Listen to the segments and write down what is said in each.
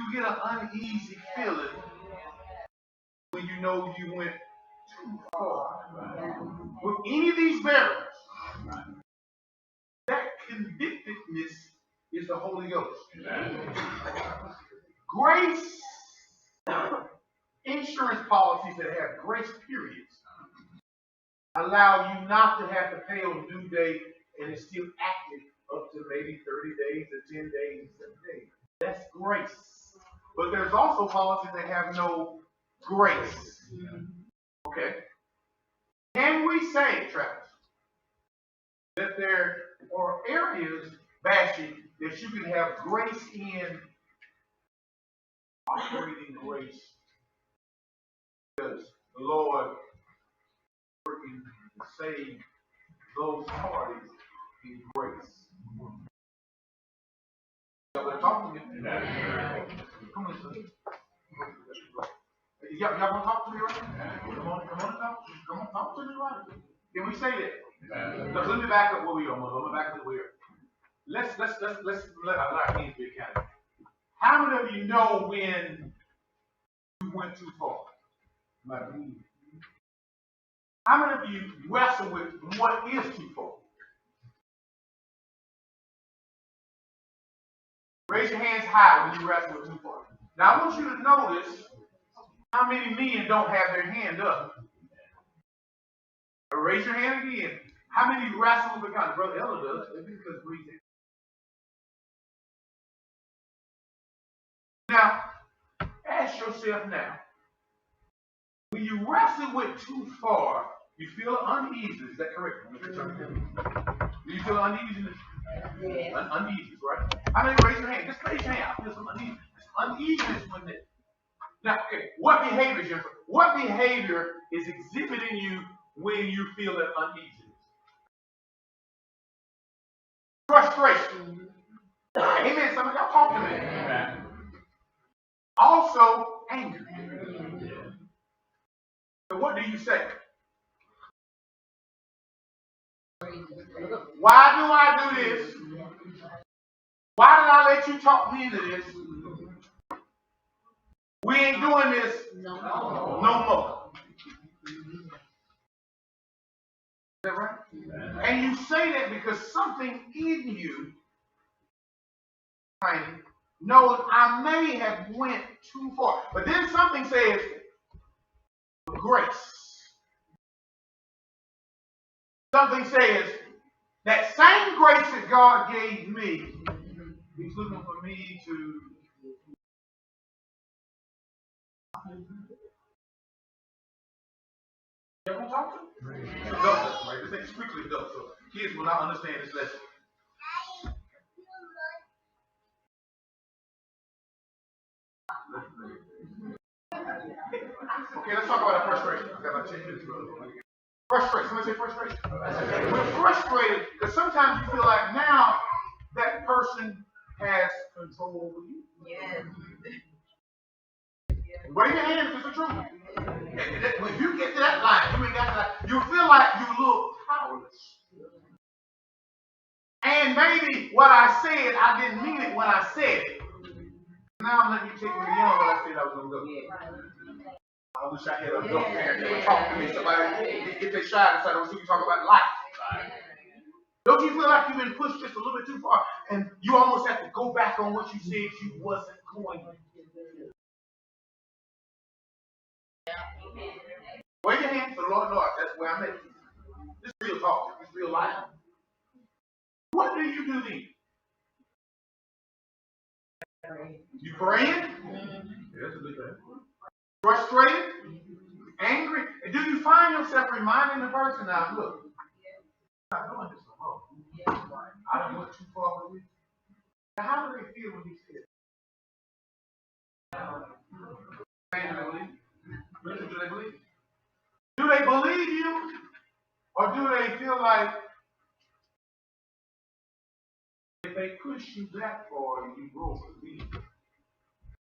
you get an uneasy feeling when you know you went too far. With any of these variables, that convictedness is the Holy Ghost. Grace, insurance policies that have grace periods allow you not to have to pay on due date and it's still active up to maybe 30 days or 10 days, 7 days. That's grace. But there's also policies that have no grace. Okay? Can we say, Travis, that there are areas, Bashi, that you can have grace in, operating grace, because the Lord working to save those parties in grace? Y'all talk to me? Come on, son. Y'all want to talk to me right now? Come on, talk to me right now. Can we say that? Look, let me back up where we are, mother. Let me back up where we are. Let's let our hands be accountable. How many of you know when you went too far? How many of you wrestle with what is too far? Raise your hands high when you wrestle with too far. Now I want you to notice how many men don't have their hand up. Raise your hand again. How many wrestle with God? Brother Ella does. Because breathing. Now, ask yourself now. When you wrestle with too far, you feel uneasy. Is that correct? Do you feel uneasiness? Yes. Uneasiness, right? How many raise your hand? Just raise your hand. I feel some uneasiness. Uneasiness with it. Now, okay, what behavior is exhibiting you when you feel that uneasiness? Frustration. Amen. Some of y'all talk to me. Amen. Also, anger. So what do you say? Why do I do this? Why did I let you talk me into this? We ain't doing this no more. Is that right? And you say that because something in you knows I may have went too far. But then something says, grace. Something says, that same grace that God gave me, He's looking for me to. You ever talk to him? Adults, right? This ain't strictly adults, so kids will not understand this lesson. Okay, let's talk about frustration. I've got about 10 minutes, brother. Frustration. Somebody say frustration. We're frustrated because sometimes you feel like now that person has control over you. Yes. Raise your hand if it's the truth. When you get to that line, you ain't got to that. You feel like you look powerless. And maybe what I said, I didn't mean it when I said it. Now I'm letting you take me beyond what I said I was going to go. I wish I had a adult parent that would talk to me. Somebody get their shot inside so we can talk about life. Don't you feel like you've been pushed just a little bit too far and you almost have to go back on what you said you wasn't going to do? Wave your hand for the Lord knows that's where I'm at. This is real talk. This is real life. What do you do then? You praying? Yeah, that's a good thing. Frustrated? Angry? And do you find yourself reminding the person now, look, I'm not doing this no more. I don't went too far with you. Now, how do they feel when you say it? Do they believe? Do they believe you? Or do they feel like if they push you that far and you grow to be,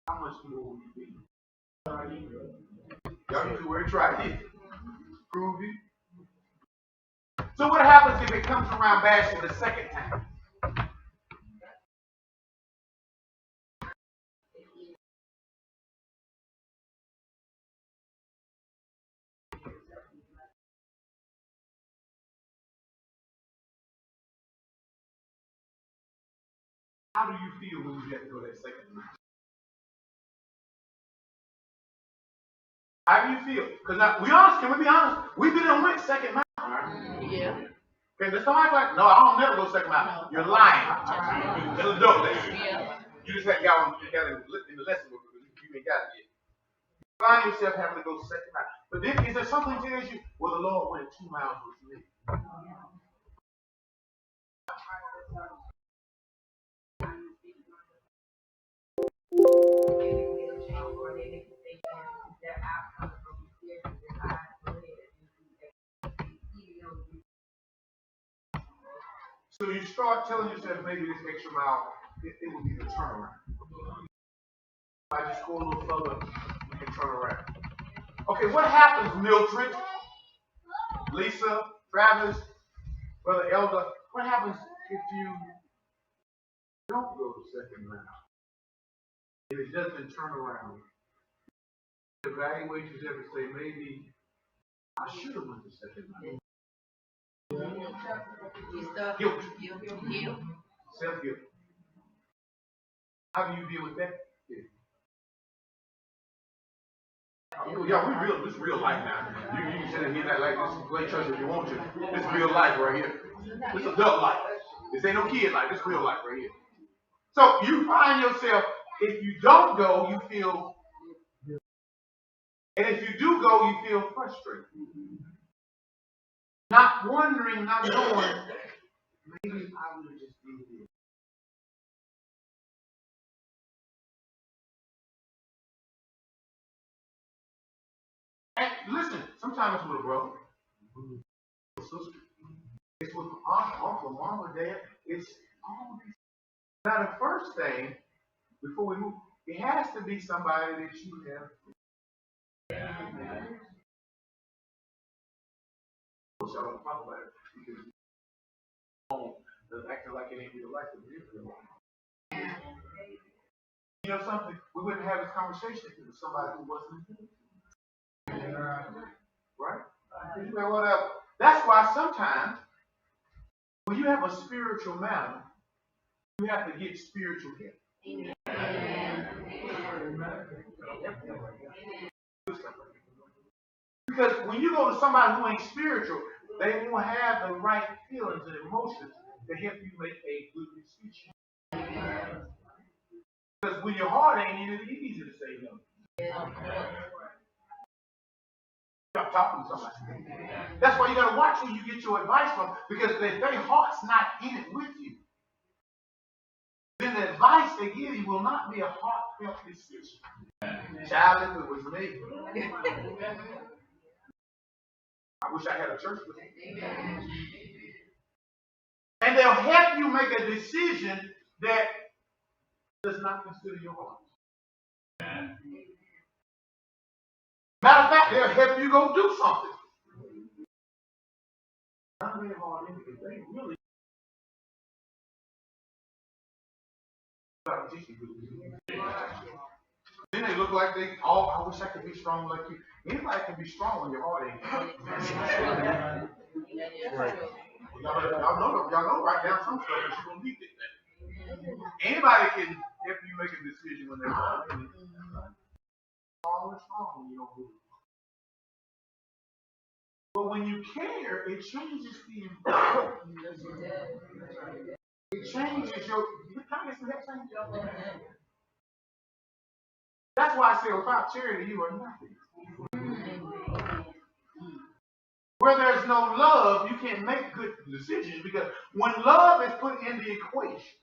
how much more will you be? Y'all need to work, try it. Prove it. So what happens if it comes around bashing the second time? How do you feel when you have to go that second mile? How do you feel? Because can we be honest? We've been and went second mile. Right? Yeah. Okay, there's somebody like, no, I don't never go second mile. You're lying. It's an adult lesson. Yeah. You just haven't got in the lesson book because you ain't got it yet. You find yourself having to go second mile. But then is there something that tells you, well, the Lord went 2 miles with me? So you start telling yourself maybe this extra mile, it will be the turnaround. If I just go a little further, we can turn around. Okay, what happens, Mildred, Lisa, Travis, Brother Elder? What happens if you don't go the second round? If it doesn't turn around, evaluate yourself and say, maybe I should have went the second round. Guilt. Self-guilt. How do you deal with that? Yeah, this is real life now. You can sit and hear that like this play church if you want to. This is real life right here. This is adult life. This ain't no kid life. This is real life right here. So you find yourself, if you don't go, you feel, and if you do go, you feel frustrated. Not wondering, not knowing, maybe I would have just did this. And listen, sometimes it's with a brother, a sister, it's with aunt, uncle, mom, or dad. It's all these. Now the first thing, before we move, it has to be somebody that you have. I don't talk about it because acting like it ain't real life, but it is real life. You know something? We wouldn't have this conversation if it was somebody who wasn't right? Whatever. That's why sometimes when you have a spiritual matter, you have to get spiritual help. Because when you go to somebody who ain't spiritual, they won't have the right feelings and emotions to help you make a good decision. Because when your heart ain't in it, it's easy to say no. I'm talking to somebody. That's why you got to watch who you get your advice from, because if their heart's not in it with you, then the advice they give you will not be a heartfelt decision. Child, if it was me, I wish I had a church with me. And they'll help you make a decision that does not consider your heart. Matter of fact, they'll help you go do something. Not really hard in because they really then they look like they all. I wish I could be strong like you. Anybody can be strong when your heart ain't. Right. Y'all know right now some stuff that you're gonna need it. Anybody can help you make a decision when they're heart ain't. Always strong when you don't move. But when you care, it changes the environment. It changes your. That's why I say without charity, you are nothing. Where there's no love, you can't make good decisions because when love is put in the equation,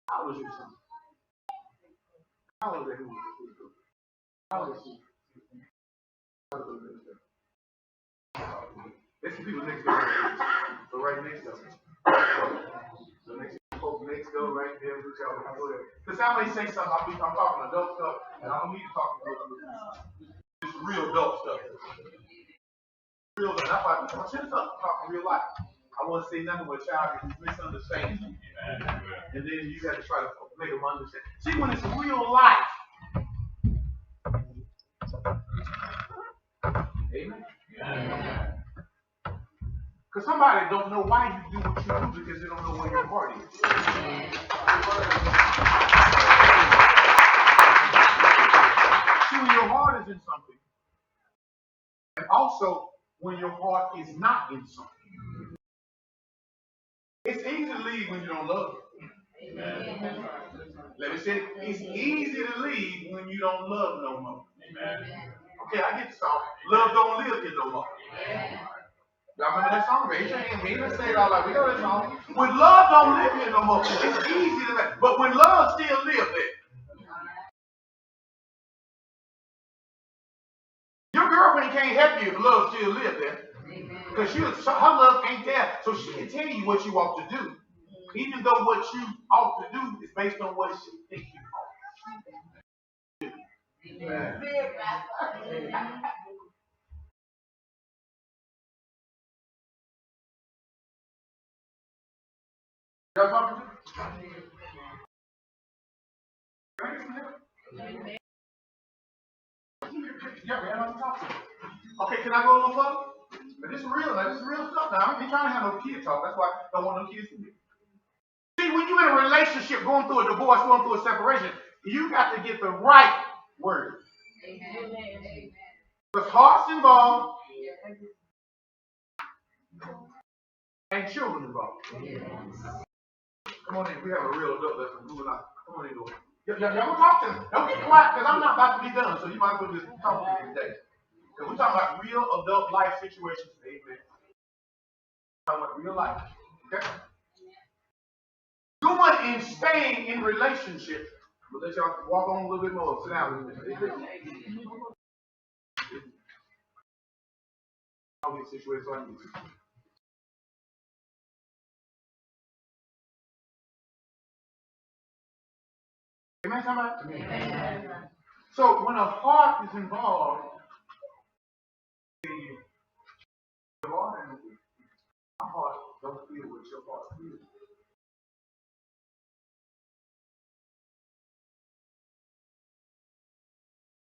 how was your son? How was it? How was it? There's some people next door. So right next to them. So next door right there. Because somebody say something, I'm talking adult stuff, and I don't need to talk to adult. It's real adult stuff. Real, that's why I'm talking real life. I want to say nothing with a child who's misunderstanding. And then you got to try to make them understand. See, when it's real life. Amen. Because somebody don't know why you do what you do because they don't know where your heart is. See, when your heart is in something, and also when your heart is not in something, it's easy to leave when you don't love it. Amen. Let me say it. It's easy to leave when you don't love no more. Amen. Okay, I get the song. Love don't live here no more. Y'all remember that song? Raise your hand. We didn't say it all like we know that song. When love don't live here no more, it's easy to make. But when love still lives there. Your girlfriend can't help you if love still lives there. Because her love ain't there. So she can tell you what you ought to do. Even though what you ought to do is based on what she thinks you ought to do. Amen. Y'all talking to me? Can I get some help? Yeah, man, I'm talking. Okay, can I go a little further? But this is real, now. This is real stuff now. I ain't trying to have no kid talk. That's why I don't want no kids to be. See, when you're in a relationship, going through a divorce, going through a separation, you got to get the right word. Amen. Because heart's involved and children involved. Come on in. We have a real adult lesson. Moving on. Come on in, Lord. Y'all talk to me. Don't get quiet because I'm not about to be done. So you might as well just talk to me today. Because we're talking about real adult life situations. Amen. We're talking about real life. Okay? Doing and staying in relationship. We'll let y'all walk on a little bit more. Sit down a little bit. I'll get situated so I can get you. Amen, somebody? Amen. So when a heart is involved, your heart and my heart don't feel what your heart feels.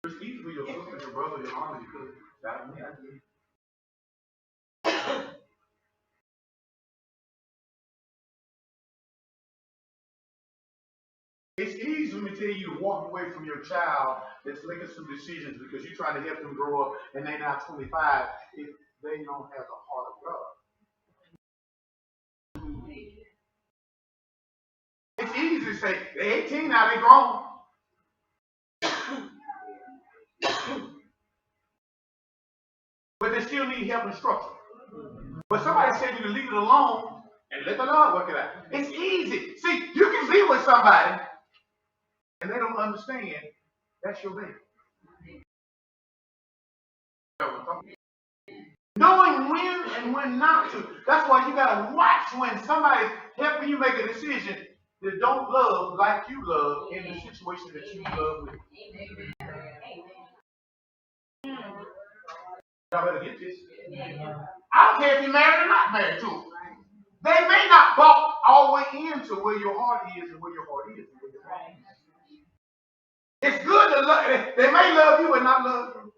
It's easy for your sister, your brother, your mom, you could have died me. It's easy, let me tell you, to walk away from your child that's making some decisions because you're trying to help them grow up and they're now 25 if they don't have the heart of God. It's easy to say, they're 18 now, they're grown. But they still need help and structure. But somebody said you to leave it alone and let the Lord work it out. It's easy. See, you can be with somebody and they don't understand that's your baby. Knowing when and when not to. That's why you gotta watch when somebody's helping you make a decision that don't love like you love in the situation that you love with. Y'all better get this. I don't care if you're married or not married to them. They may not walk all the way into where your heart is and where your heart is. It's good to love. They may love you but not love you.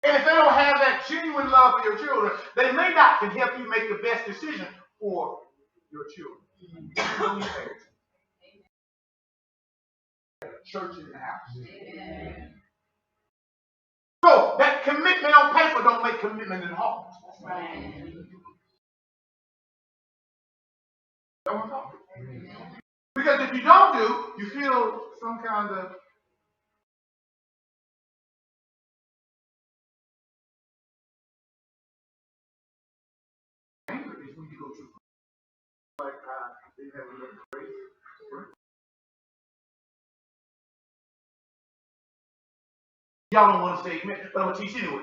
And if they don't have that genuine love for your children, they may not can help you make the best decision for your children. Church in the house. So that commitment on paper don't make commitment in heart. Because if you don't do, you feel some kind of anger is when you go through like they have enough grace. Y'all don't want to say amen, but I'm gonna teach anyway.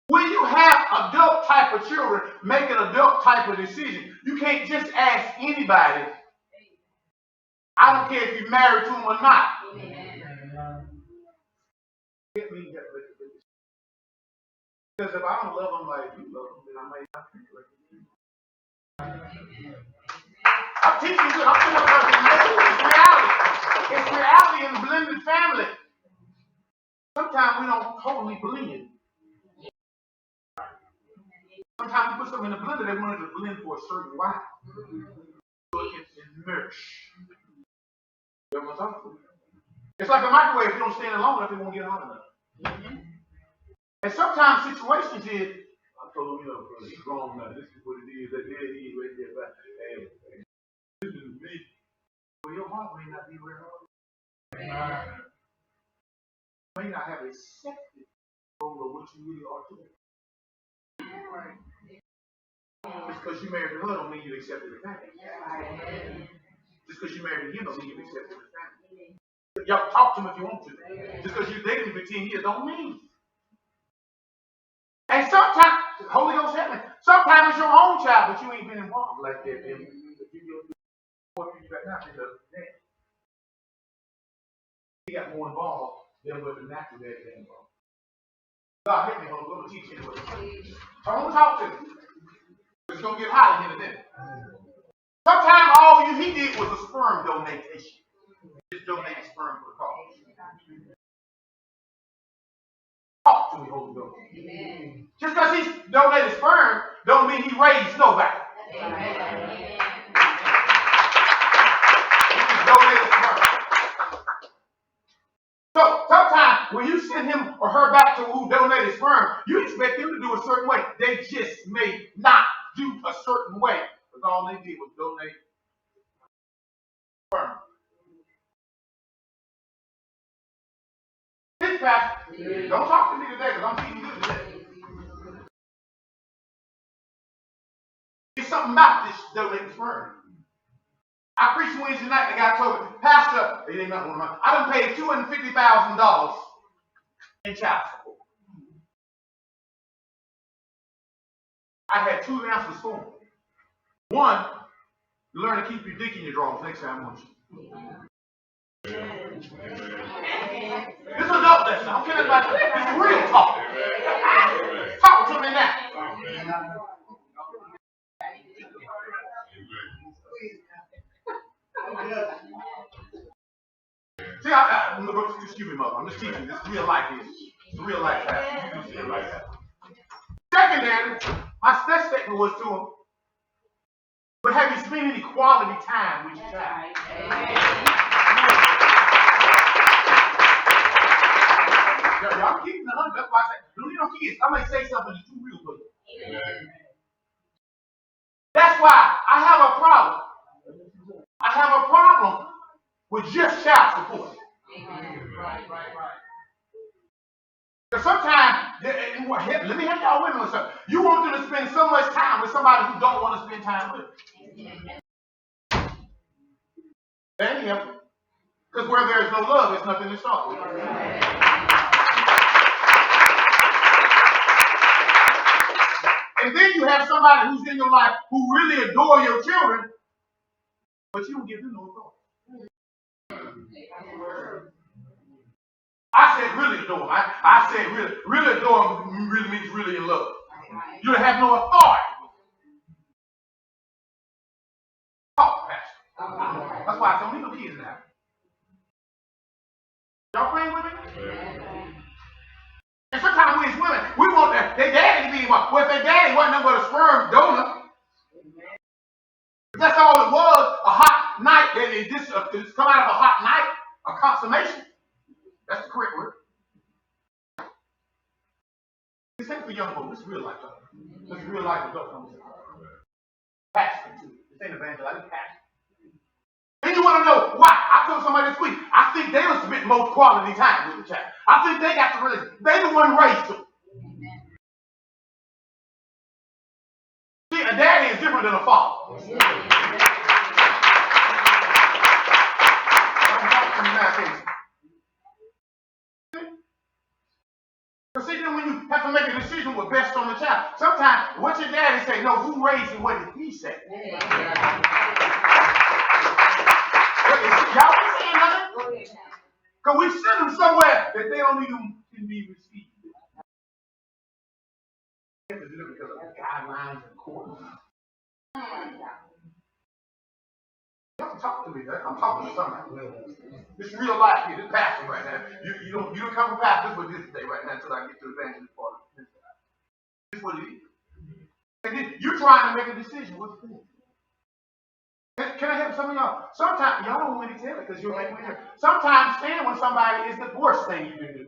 When you have adult type of children make an adult type of decision, you can't just ask anybody. I don't care if you're married to them or not. Get me that. Because if I don't love them like you love them, then I might not think like you. I'm teaching you. I'm talking about it's reality. It's reality in blended family. Sometimes we don't totally blend. Sometimes you put something in the blender, they want it to blend for a certain while. So it can merge. You know what I'm talking about? It's like a microwave. If you don't stand it long enough, it won't get hot enough. And sometimes situations is, I told him, it's wrong now. This is what it is. That there it is right there. But, hey, this is me. Well, your heart may not be where it is. You may not have accepted over what you really are today. Just because you married her don't mean you accepted the family. Just because you married him don't mean you accepted the family. Y'all talk to him if you want to. Just because you dated him for 10 years don't mean. And sometimes, Holy Ghost help me, sometimes it's your own child, but you ain't been involved like that. You got more involved than what the natural dad got involved. God help me, Holy Ghost, teach you. I want to talk to you. It's going to get hot in here in a minute. Sometimes all he did was a sperm donation. Just donated sperm for the cause. Talk to me, Holy Ghost. Amen. Just because he's donated sperm don't mean he raised nobody. Amen. He's donated sperm. So sometimes when you send him or her back to who donated sperm, you expect them to do a certain way. They just may not do a certain way. Because all they did was donate sperm. This pastor, don't talk to me today because I'm teaching good today. There's something about this donating sperm. I preached Wednesday night and the guy told me, Pastor, it ain't nothing one of mine. I done paid $250,000 in child support. I had 2 lamps of spoon. One, learn to keep your dick in your drawers next time, won't you? This is adult lesson. I don't care about this. This is real talk. Talk to me now. See, excuse me, mother. I'm just teaching. This is real life. It's real life. Real life. Secondary, my first statement was to him, but have you spent any quality time with your child? Y'all keeping the 100. That's why I said, don't need no kids. I may say something that's too real for you. That's why I have a problem. I have a problem with just child support. Because sometimes, let me help y'all women with something. You want them to spend so much time with somebody who don't want to spend time with them. That ain't helping. Because where there is no love, there's nothing to start with. And then you have somebody who's in your life who really adore your children, but you don't give them no thought. I said really adore them. I said really adore them really means really in love. You have no authority. Talk, Pastor. That's why I don't need no kids now. Y'all playing with me? And sometimes we as women, we want their daddy to be involved. Well, if their daddy wasn't nothing but a sperm donor, that's all it was, a hot night, that it just come out of a hot night, a consummation. That's the correct word. This ain't for young folks, this is real life talk. This is real life adult conversation. Pastor too. This ain't evangelizing, pastor. Then you want to know why? I told somebody this week, I think they will spend most quality time with the child. I think they got to really, they the one raised them. See, a daddy is different than a father. Because see, then when you have to make a decision what's best on the child, sometimes what your daddy say, no, who raised him, what did he say? Y'all ain't saying nothing? Because we send them somewhere that they don't even can be received. Because of guidelines and court. Y'all talk to me. I'm talking to somebody. This real life here. This pastor right now. You don't come from pastor with this today right now until I get to the evangelist part. This is what it is. You're trying to make a decision. What do you think? Can I help some of y'all? Sometimes, y'all don't want me to tell it because you'll make me hear. Sometimes staying with somebody is the worst thing you can do.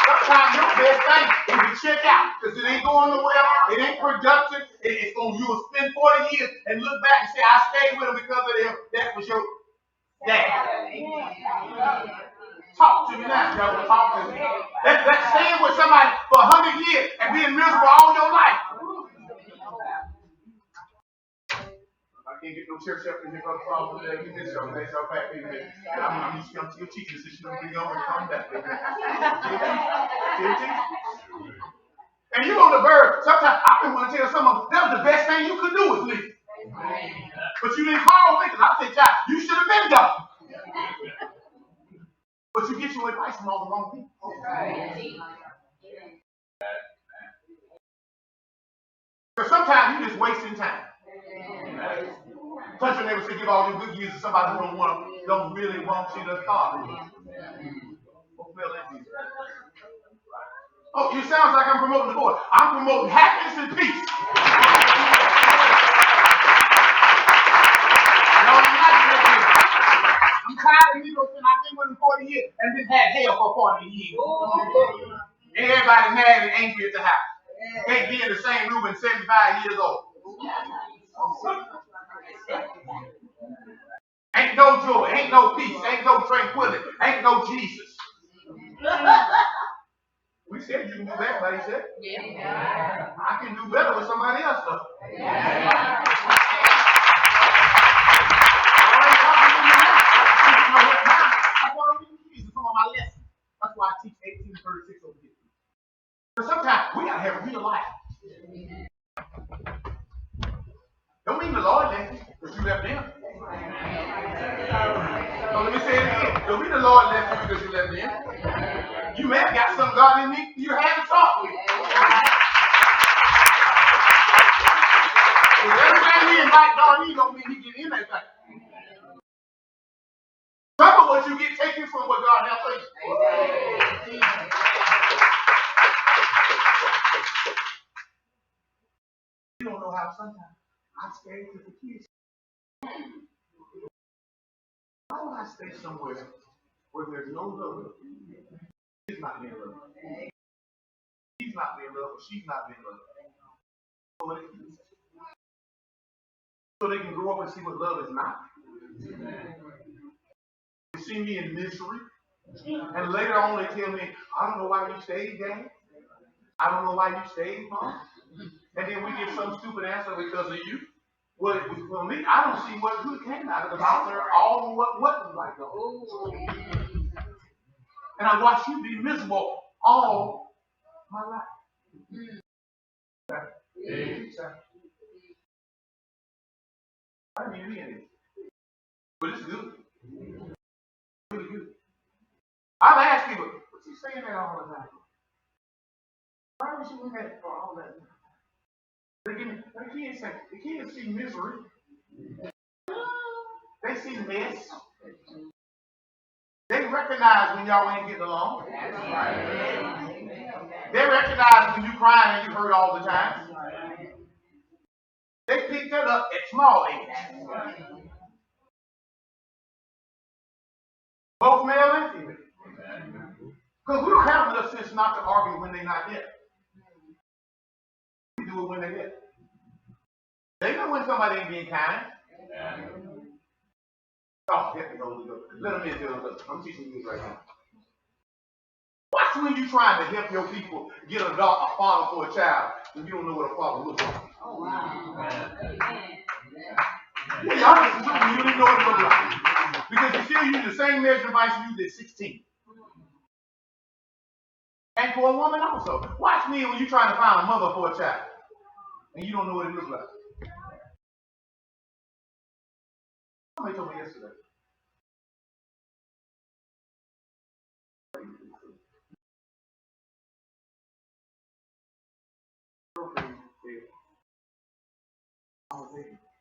Sometimes your best thing is to check out because it ain't going nowhere. It ain't productive. You'll spend 40 years and look back and say, I stayed with him because of them. That was your dad. Talk to me now, y'all. Talk to me. That's staying with somebody for 100 years and being miserable all your life. I can't get no church up in here, brother Paul. You miss your back, baby. I'm still teaching this. You bring on and come back, baby. And you on the verge. Sometimes I've been want to tell someone that was the best thing you could do was leave. But you didn't call me because I said, child, you should have been gone. But you get your advice from all the wrong people. Because sometimes you're just wasting time. Touch your neighbor say give all your good years to somebody who don't really want you to talk. Oh, it sounds like I'm promoting the Lord. I'm promoting happiness and peace. No, I'm not doing it. I'm tired of people saying I've been with him 40 years and then had hell for 40 years. Everybody mad and angry at the house. Can't be in the same room at 75 years old. Ain't no joy, ain't no peace, ain't no tranquility, ain't no Jesus. We said you can do better, buddy said. Yeah. I can do better with somebody else though. Yeah. Some of my lessons. That's why I teach 1836 over here. But sometimes we gotta have real life. Don't mean the Lord left you, because you left them. So let me say it again. Don't mean the Lord left you because you left them. You may have got some God in me you had to talk with. Because every time we invite God in, don't mean he get in that thing. Some of what you get taken from what God has for you. You don't know how sometimes I stay with the kids. Why would I stay somewhere where there's no love? He's not being loved. He's not being loved, or she's not being loved. So they can grow up and see what love is not. They see me in misery. And later on they tell me, I don't know why you stayed, Daddy. I don't know why you stayed, Mom. And then we get some stupid answer because of you. Well, for me, I don't see what good came out of it because I learned all what wasn't like the whole. And I watched you be miserable all my life. I didn't hear anything. But it's good. Really good. I've asked people, what's he saying that all the time? Why was you in that for all that time? The kids see misery. They see mess. They recognize when y'all ain't getting along. They recognize when you crying and you hurt all the time. They pick that up at small age. Both male and female. Because we don't have enough sense not to argue when they're not there. We do it when they're there. They know when somebody ain't being kind. Oh, let me go. Let them in. I'm teaching you right now. Watch when you're trying to help your people get a father for a child and you don't know what a father looks like. Oh, wow. Yeah, y'all just you didn't know what it looked like. Because you still use the same measuring device you used at 16. And for a woman also. Watch me when you're trying to find a mother for a child and you don't know what it looks like. Somebody told me yesterday.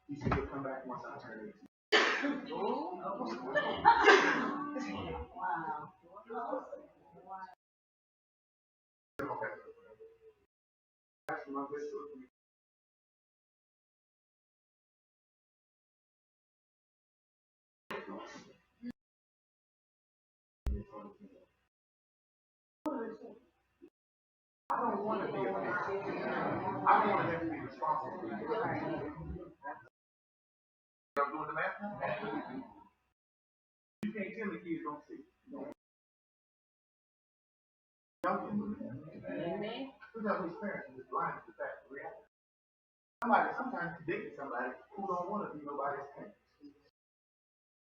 He said he'll come back once I turn 18. Wow. Okay. my best to look. I don't want to be a parent. I don't want to have to be responsible for you. I'm doing the math now. You can't tell the kids don't see. Y'all can do that. Look at these parents are just blind to the fact of reality. Sometimes you date somebody who don't want to be nobody's parent.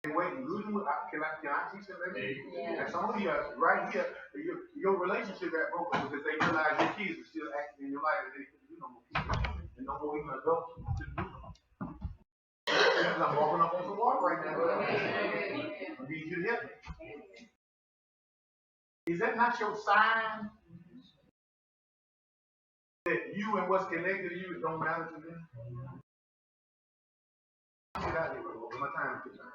They waiting good. Can I teach them everything? Yeah. And some of you right here, your relationship got broken because they realize your kids are still acting in your life and they couldn't do no more people and no more even adults to do them. I'm walking up on some water right now. I need you to help me. Is that not your sign that you and what's connected to you don't matter to them? Get out of here, bro. My time is time.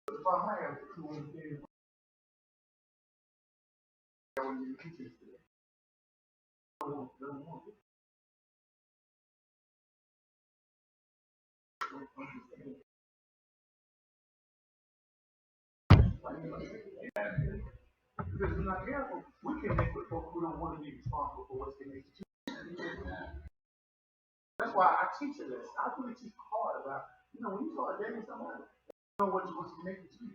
If I have two kids, when you teach it, don't want it. Because we're not careful, we connect with folks who don't want to be responsible for what's connected to you. That's why I teach a lesson. I really teach hard about, when you start dating somebody, you know what's connected to you.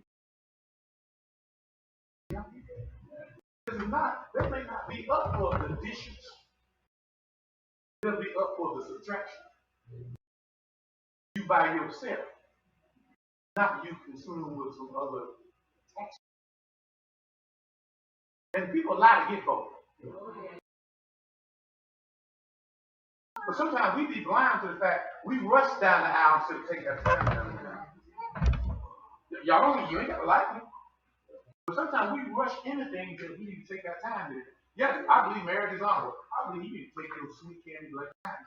They may not be up for the additions. They'll be up for the subtraction. You by yourself, not you consumed with some other action. And people lie to get both. But sometimes we be blind to the fact we rush down the aisle instead of taking that time down the aisle. You ain't got to like me. But sometimes we rush into things that we need to take our time with. Yes, I believe marriage is honorable. I believe you need to take your sweet candy like that.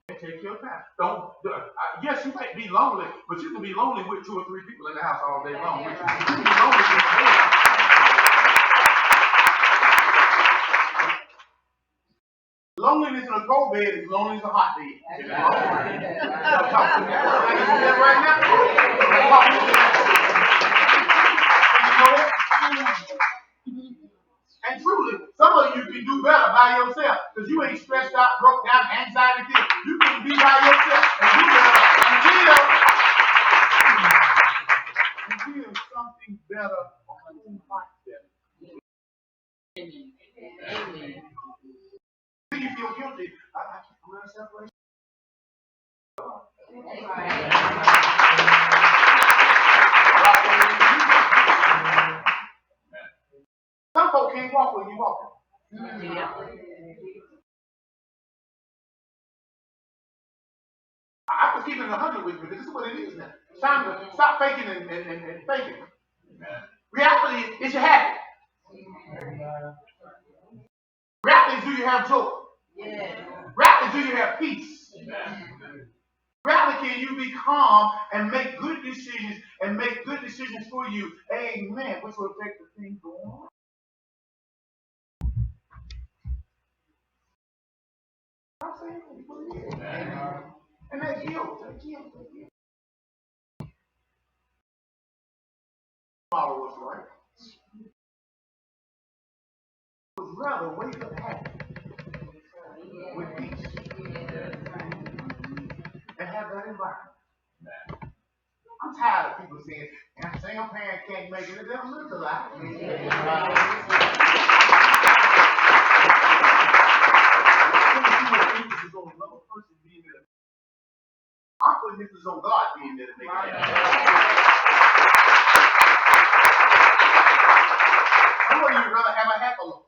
And take your time. Yes, you might be lonely, but you can be lonely with 2 or 3 people in the house all day long. You can be lonely with the bed. Loneliness in a cold bed is lonely as a hot bed. Y'all talk to me. I can do that right now. And truly, some of you can do better by yourself because you ain't stressed out, broke down, anxiety. You can be by yourself and do better until something better on your heart better. Amen. You feel guilty. I'm going to separate. Some folks can't walk when you walk. I was keeping 100 with you, but this is what it is now. It's time to stop faking and faking. Reality is your habit. Reality is, do you have joy? Reality is, do you have peace? Reality, can you be calm and make good decisions for you? Amen. Which will affect the things going on. I'm saying what it is. And that's guilt. Follow what's right. Would rather wake up happy with peace and have that environment. I'm tired of people saying, a single parent can't make it. It doesn't look a lot. I'm putting this on God being there to make it. How would you rather have a half a loaf?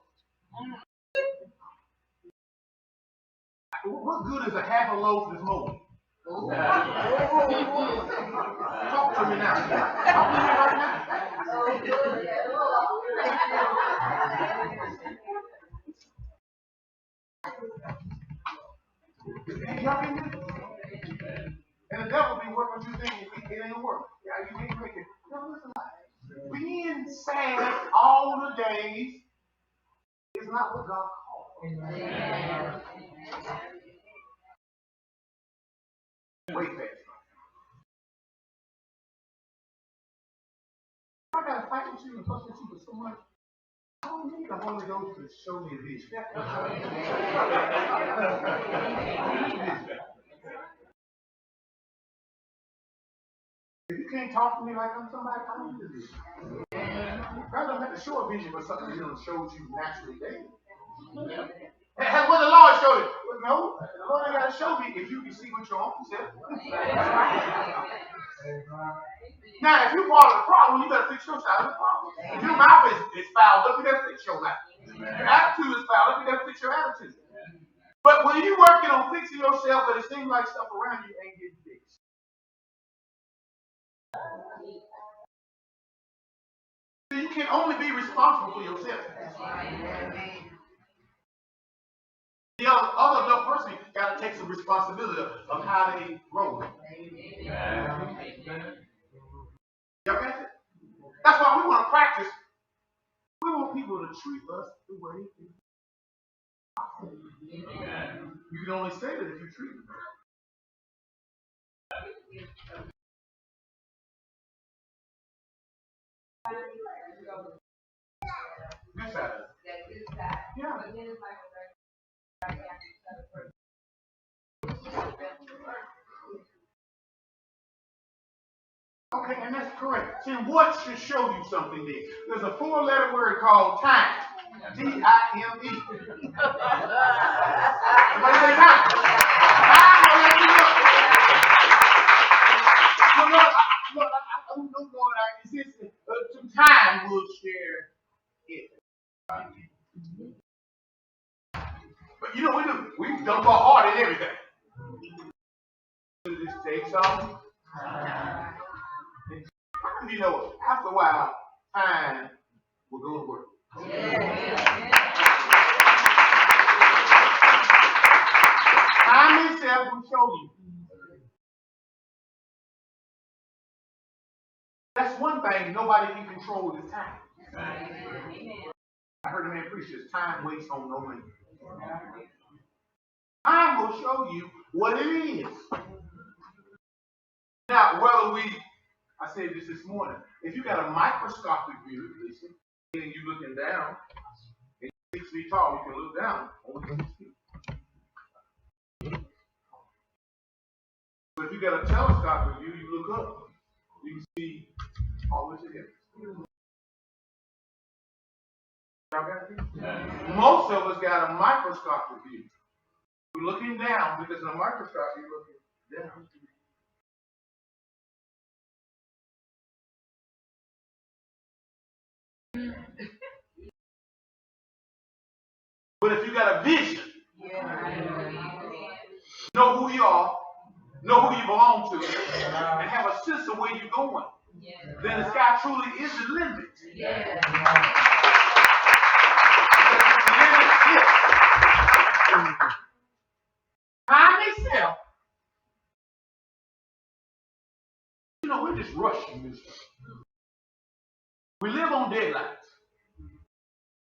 What good is a half a loaf this morning? Talk to me now. Talk to me right now. It ain't work. Yeah, you can't make it. No, listen. Being sad all the days is not what God called. Way back. I gotta fight with you and fuss with you for so much. I don't need the Holy Ghost to show me a vision. If you can't talk to me like I'm somebody, I don't need a vision. God doesn't have to show a vision for something He shows you naturally daily. What the Lord showed you? Well, no, the Lord ain't got to show me if you can see with your own self. Now, if you're part of the problem, you better fix your side of the problem. If your mouth is fouled up, you better fix your mouth. If your attitude is fouled up, you better fix your attitude. But when you're working on fixing yourself, but it seems like stuff around you ain't getting fixed. You can only be responsible for yourself. The other adult person got to take some responsibility of how they grow. Y'all got it? That's why we want to practice. We want people to treat us the way they do. You can only say that if you treat them. This side. Yeah. Okay, and that's correct. See, what should show you something there? There's a 4-letter word called time. Time. Somebody say time. Time will let you know. I don't know, Lord. Some time will share it. But you know, we dump our heart in everything. It just takes some. You know, after a while, time will go to work. Time itself will show you. That's one thing nobody can control is time. I heard a man preach this: time waits on no man. Time will show you what it is. Now, I said this morning, if you got a microscopic view, listen, and you looking down, and you're 6 feet tall, you can look down only 6 feet. But if you got a telescopic view, you look up, you can see all this together. Most of us got a microscopic view. We're looking down because in a microscope you're looking down. But if you got a vision, know who you are, know who you belong to, and have a sense of where you're going, then the sky truly is the limit. Time itself. You know, we're just rushing this stuff. We live on deadlines.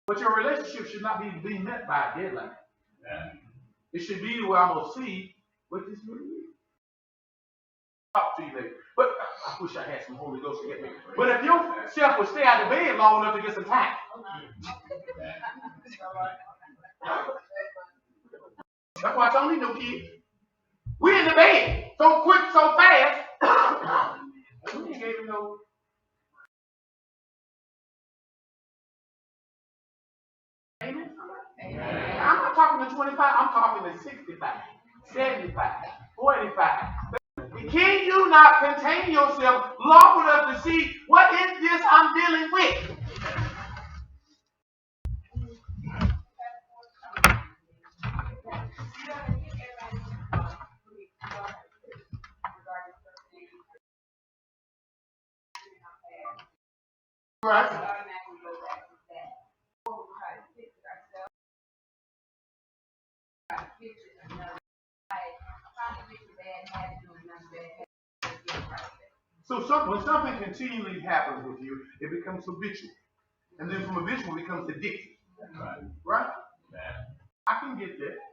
But your relationship should not be met by a deadline. It should be where I'm going to see what this really is. Talk to you later. But I wish I had some Holy Ghost to get me. But if yourself would stay out of bed long enough to get some time. That's why I don't need no kids. We in the bed so quick, so fast. We gave him no. Amen. I'm not talking to 25. I'm talking to 65, 75, 45. Can you not contain yourself long enough to see what is this I'm dealing with? Right. So when something continually happens with you, it becomes habitual. And then from habitual it becomes addictive. Right? I can get that.